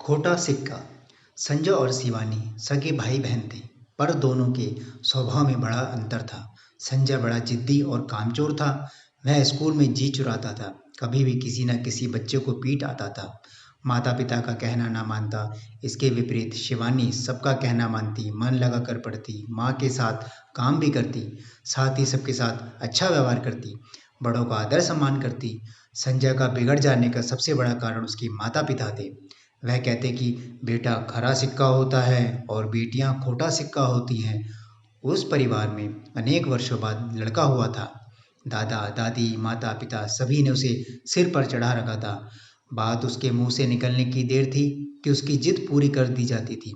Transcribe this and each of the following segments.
खोटा सिक्का। संजय और शिवानी सगे भाई बहन थे, पर दोनों के स्वभाव में बड़ा अंतर था। संजय बड़ा जिद्दी और कामचोर था। वह स्कूल में जी चुराता था, कभी भी किसी न किसी बच्चे को पीट आता था। माता पिता का कहना ना मानता। इसके विपरीत शिवानी सबका कहना मानती, मन लगा कर पढ़ती, माँ के साथ काम भी करती, साथ ही सबके साथ अच्छा व्यवहार करती, बड़ों का आदर सम्मान करती। संजय का बिगड़ जाने का सबसे बड़ा कारण उसके माता पिता थे। वह कहते कि बेटा खरा सिक्का होता है और बेटियां खोटा सिक्का होती हैं। उस परिवार में अनेक वर्षों बाद लड़का हुआ था। दादा दादी माता पिता सभी ने उसे सिर पर चढ़ा रखा था। बात उसके मुंह से निकलने की देर थी कि उसकी जिद पूरी कर दी जाती थी।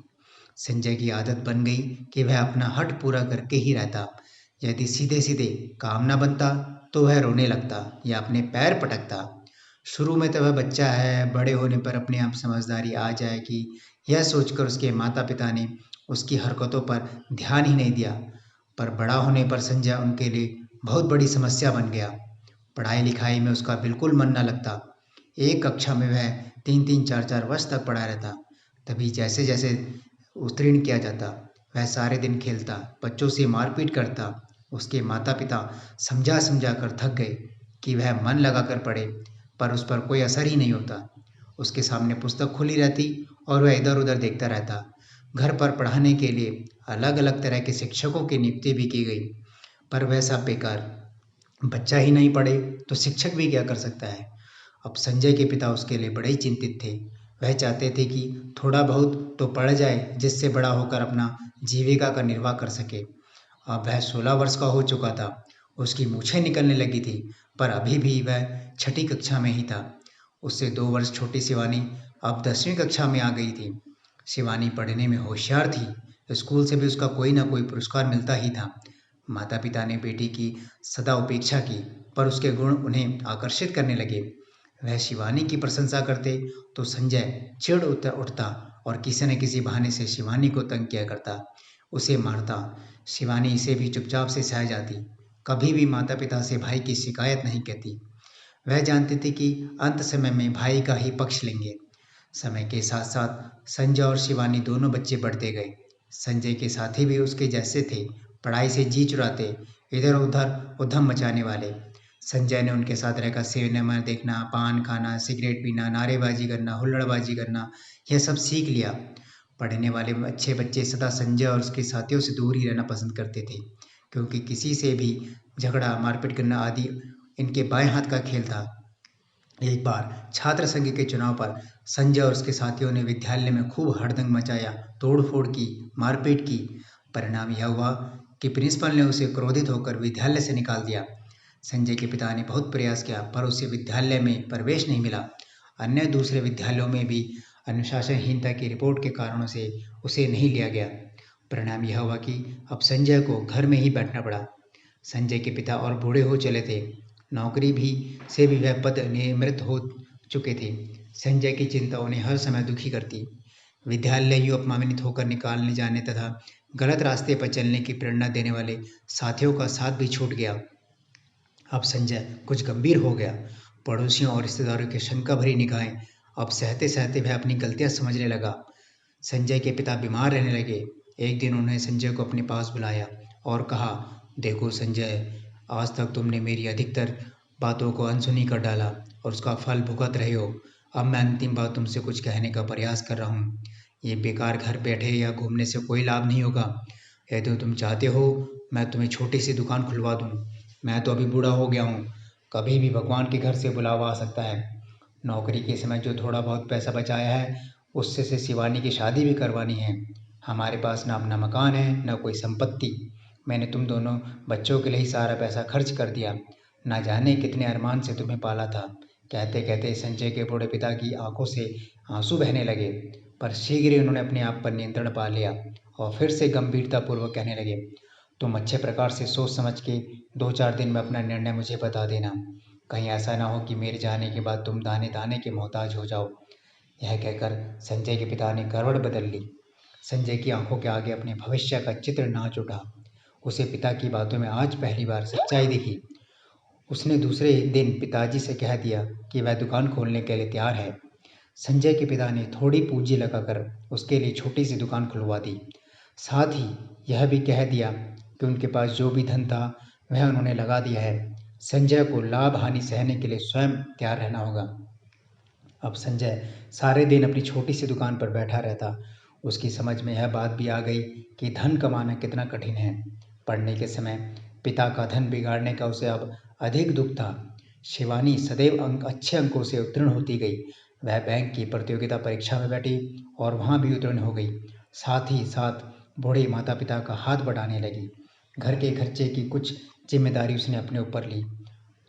संजय की आदत बन गई कि वह अपना हट पूरा करके ही रहता। यदि सीधे सीधे काम न बनता तो वह रोने लगता या अपने पैर पटकता। शुरू में तो वह बच्चा है, बड़े होने पर अपने आप समझदारी आ जाएगी, यह सोचकर उसके माता पिता ने उसकी हरकतों पर ध्यान ही नहीं दिया। पर बड़ा होने पर संजय उनके लिए बहुत बड़ी समस्या बन गया। पढ़ाई लिखाई में उसका बिल्कुल मन न लगता। एक कक्षा में वह 3-3 4-4 वर्ष तक पढ़ा रहता। तभी जैसे जैसे उत्तीर्ण किया जाता, वह सारे दिन खेलता, बच्चों से मारपीट करता। उसके माता पिता समझा समझा कर थक गए कि वह मन लगाकर पढ़े, पर उस पर कोई असर ही नहीं होता। उसके सामने पुस्तक खुली रहती और वह इधर उधर देखता रहता। घर पर पढ़ाने के लिए अलग अलग तरह के शिक्षकों की नियुक्ति भी की गई, पर वह सब बेकार। बच्चा ही नहीं पढ़े तो शिक्षक भी क्या कर सकता है। अब संजय के पिता उसके लिए बड़े ही चिंतित थे। वह चाहते थे कि थोड़ा बहुत तो पढ़ जाए, जिससे बड़ा होकर अपना जीविका का निर्वाह कर सके। अब वह 16 वर्ष का हो चुका था। उसकी मूछें निकलने लगी थी, पर अभी भी वह छठी कक्षा में ही था। उससे 2 वर्ष छोटी शिवानी अब 10वीं कक्षा में आ गई थी। शिवानी पढ़ने में होशियार थी, स्कूल से भी उसका कोई ना कोई पुरस्कार मिलता ही था। माता पिता ने बेटी की सदा उपेक्षा की, पर उसके गुण उन्हें आकर्षित करने लगे। वह शिवानी की प्रशंसा करते तो संजय चिढ़ उठता और किसी न किसी बहाने से शिवानी को तंग किया करता, उसे मारता। शिवानी इसे भी चुपचाप से सह जाती, कभी भी माता पिता से भाई की शिकायत नहीं कहती। वह जानती थी कि अंत समय में भाई का ही पक्ष लेंगे। समय के साथ साथ संजय और शिवानी दोनों बच्चे बढ़ते गए। संजय के साथी भी उसके जैसे थे, पढ़ाई से जी चुराते, इधर उधर उधम मचाने वाले। संजय ने उनके साथ रहकर सिनेमा देखना, पान खाना, सिगरेट पीना, नारेबाजी करना, हुल्लड़बाजी करना, यह सब सीख लिया। पढ़ने वाले अच्छे बच्चे सदा संजय और उसके साथियों से दूर ही रहना पसंद करते थे, क्योंकि किसी से भी झगड़ा मारपीट करना आदि इनके बाएं हाथ का खेल था। एक बार छात्र संघ के चुनाव पर संजय और उसके साथियों ने विद्यालय में खूब हड़दंग मचाया, तोड़-फोड़ की, मारपीट की। परिणाम यह हुआ कि प्रिंसिपल ने उसे क्रोधित होकर विद्यालय से निकाल दिया। संजय के पिता ने बहुत प्रयास किया, पर उसे विद्यालय में प्रवेश नहीं मिला। अन्य दूसरे विद्यालयों में भी अनुशासनहीनता की रिपोर्ट के कारणों से उसे नहीं लिया गया। परिणाम यह हुआ कि अब संजय को घर में ही बैठना पड़ा। संजय के पिता और बूढ़े हो चले थे, नौकरी भी से भी वह पद नियमित हो चुके थे। संजय की चिंता उन्हें हर समय दुखी करती। विद्यालय यूँ अपमानित होकर निकालने जाने तथा गलत रास्ते पर चलने की प्रेरणा देने वाले साथियों का साथ भी छूट गया। अब संजय कुछ गंभीर हो गया। पड़ोसियों और रिश्तेदारों की शंका भरी निगाहें, अब सहते सहते वह अपनी गलतियां समझने लगा। संजय के पिता बीमार रहने लगे। एक दिन उन्होंने संजय को अपने पास बुलाया और कहा, देखो संजय, आज तक तुमने मेरी अधिकतर बातों को अनसुनी कर डाला और उसका फल भुगत रहे हो। अब मैं अंतिम बार तुमसे कुछ कहने का प्रयास कर रहा हूँ। ये बेकार घर बैठे या घूमने से कोई लाभ नहीं होगा। यदि तुम चाहते हो मैं तुम्हें छोटी सी दुकान खुलवा दूँ। मैं तो अभी बूढ़ा हो गया हूँ, कभी भी भगवान के घर से बुलावा आ सकता है। नौकरी के समय जो थोड़ा बहुत पैसा बचाया है, उससे से शिवानी की शादी भी करवानी है। हमारे पास ना अपना मकान है, ना कोई संपत्ति। मैंने तुम दोनों बच्चों के लिए ही सारा पैसा खर्च कर दिया। ना जाने कितने अरमान से तुम्हें पाला था। कहते कहते संजय के बूढ़े पिता की आंखों से आंसू बहने लगे, पर शीघ्र ही उन्होंने अपने आप पर नियंत्रण पा लिया और फिर से गंभीरतापूर्वक कहने लगे, तुम अच्छे प्रकार से सोच समझ के 2-4 दिन में अपना निर्णय मुझे बता देना। कहीं ऐसा ना हो कि मेरे जाने के बाद तुम दाने दाने के मोहताज हो जाओ। यह कहकर संजय के पिता ने करवट बदल ली। संजय की आंखों के आगे अपने भविष्य का चित्र नाच उठा। उसे पिता की बातों में आज पहली बार सच्चाई दिखी। उसने दूसरे दिन पिताजी से कह दिया कि वह दुकान खोलने के लिए तैयार है। संजय के पिता ने थोड़ी पूंजी लगाकर उसके लिए छोटी सी दुकान खुलवा दी। साथ ही यह भी कह दिया कि उनके पास जो भी धन था वह उन्होंने लगा दिया है। संजय को लाभ हानि सहने के लिए स्वयं तैयार रहना होगा। अब संजय सारे दिन अपनी छोटी सी दुकान पर बैठा रहता। उसकी समझ में यह बात भी आ गई कि धन कमाना कितना कठिन है। पढ़ने के समय पिता का धन बिगाड़ने का उसे अब अधिक दुख था। शिवानी सदैव अच्छे अंकों से उत्तीर्ण होती गई। वह बैंक की प्रतियोगिता परीक्षा में बैठी और वहाँ भी उत्तीर्ण हो गई। साथ ही साथ बूढ़े माता पिता का हाथ बढ़ाने लगी। घर के खर्चे की कुछ जिम्मेदारी उसने अपने ऊपर ली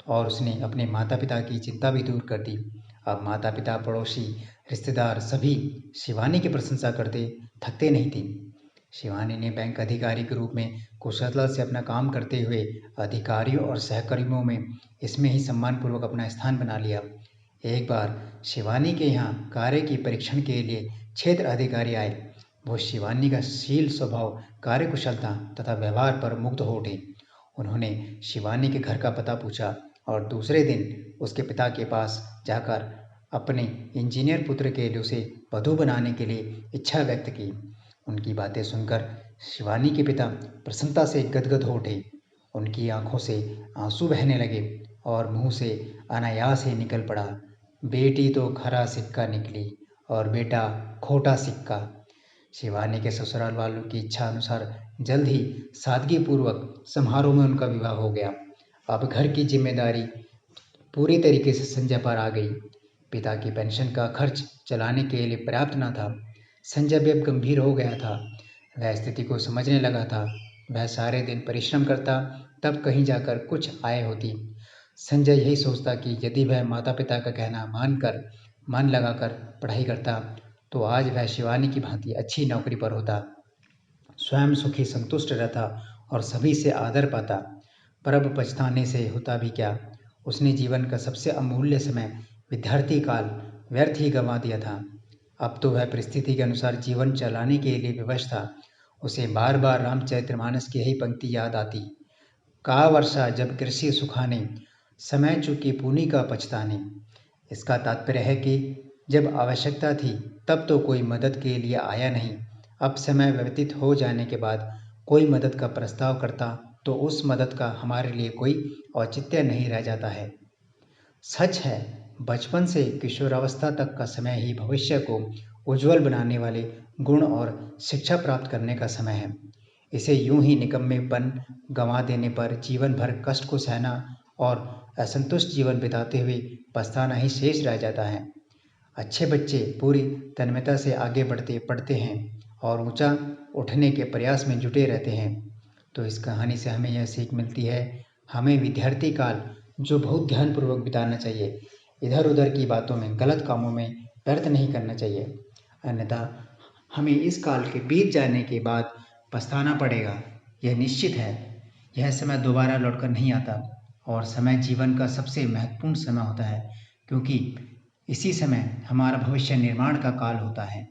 और उसने अपने माता पिता की चिंता भी दूर कर दी। अब माता पिता, पड़ोसी, रिश्तेदार सभी शिवानी की प्रशंसा करते थकते नहीं थी। शिवानी ने बैंक अधिकारी के रूप में कुशलता से अपना काम करते हुए अधिकारियों और सहकर्मियों में इसमें ही सम्मानपूर्वक अपना स्थान बना लिया। एक बार शिवानी के यहाँ कार्य की परीक्षण के लिए क्षेत्र अधिकारी आए। वो शिवानी का शील स्वभाव, कार्यकुशलता तथा व्यवहार पर मुग्ध हो उठे। उन्होंने शिवानी के घर का पता पूछा और दूसरे दिन उसके पिता के पास जाकर अपने इंजीनियर पुत्र के लिए उसे वधू बनाने के लिए इच्छा व्यक्त की। उनकी बातें सुनकर शिवानी के पिता प्रसन्नता से गदगद हो उठे। उनकी आंखों से आंसू बहने लगे और मुंह से अनायास ही निकल पड़ा, बेटी तो खरा सिक्का निकली और बेटा खोटा सिक्का। शिवानी के ससुराल वालों की इच्छा अनुसार जल्द ही सादगीपूर्वक समारोह में उनका विवाह हो गया। अब घर की जिम्मेदारी पूरी तरीके से संजय पर आ गई। पिता की पेंशन का खर्च चलाने के लिए पर्याप्त न था। संजय भी अब गंभीर हो गया था। वह स्थिति को समझने लगा था। वह सारे दिन परिश्रम करता, तब कहीं जाकर कुछ आय होती। संजय यही सोचता कि यदि वह माता पिता का कहना मानकर मन लगाकर पढ़ाई करता तो आज वह शिवानी की भांति अच्छी नौकरी पर होता, स्वयं सुखी संतुष्ट रहता और सभी से आदर पाता। पर अब पछताने से होता भी क्या। उसने जीवन का सबसे अमूल्य समय, विद्यार्थी काल, व्यर्थ ही गंवा दिया था। अब तो वह परिस्थिति के अनुसार जीवन चलाने के लिए विवश था। उसे बार बार रामचरितमानस की यही पंक्ति याद आती, का वर्षा जब कृषि सुखाने, समय चूकी पुनि का पछताने। इसका तात्पर्य है कि जब आवश्यकता थी तब तो कोई मदद के लिए आया नहीं। अब समय व्यतीत हो जाने के बाद कोई मदद का प्रस्ताव करता तो उस मदद का हमारे लिए कोई औचित्य नहीं रह जाता है। सच है, बचपन से किशोरावस्था तक का समय ही भविष्य को उज्जवल बनाने वाले गुण और शिक्षा प्राप्त करने का समय है। इसे यूं ही निकम्मेपन गंवा देने पर जीवन भर कष्ट को सहना और असंतुष्ट जीवन बिताते हुए पछताना ही शेष रह जाता है। अच्छे बच्चे पूरी तन्मयता से आगे बढ़ते पढ़ते हैं और ऊंचा उठने के प्रयास में जुटे रहते हैं। तो इस कहानी से हमें यह सीख मिलती है, हमें विद्यार्थी काल जो बहुत ध्यानपूर्वक बिताना चाहिए। इधर उधर की बातों में, गलत कामों में व्यर्थ नहीं करना चाहिए, अन्यथा हमें इस काल के बीत जाने के बाद पछताना पड़ेगा। यह निश्चित है। यह समय दोबारा लौटकर नहीं आता और समय जीवन का सबसे महत्वपूर्ण समय होता है, क्योंकि इसी समय हमारा भविष्य निर्माण का काल होता है।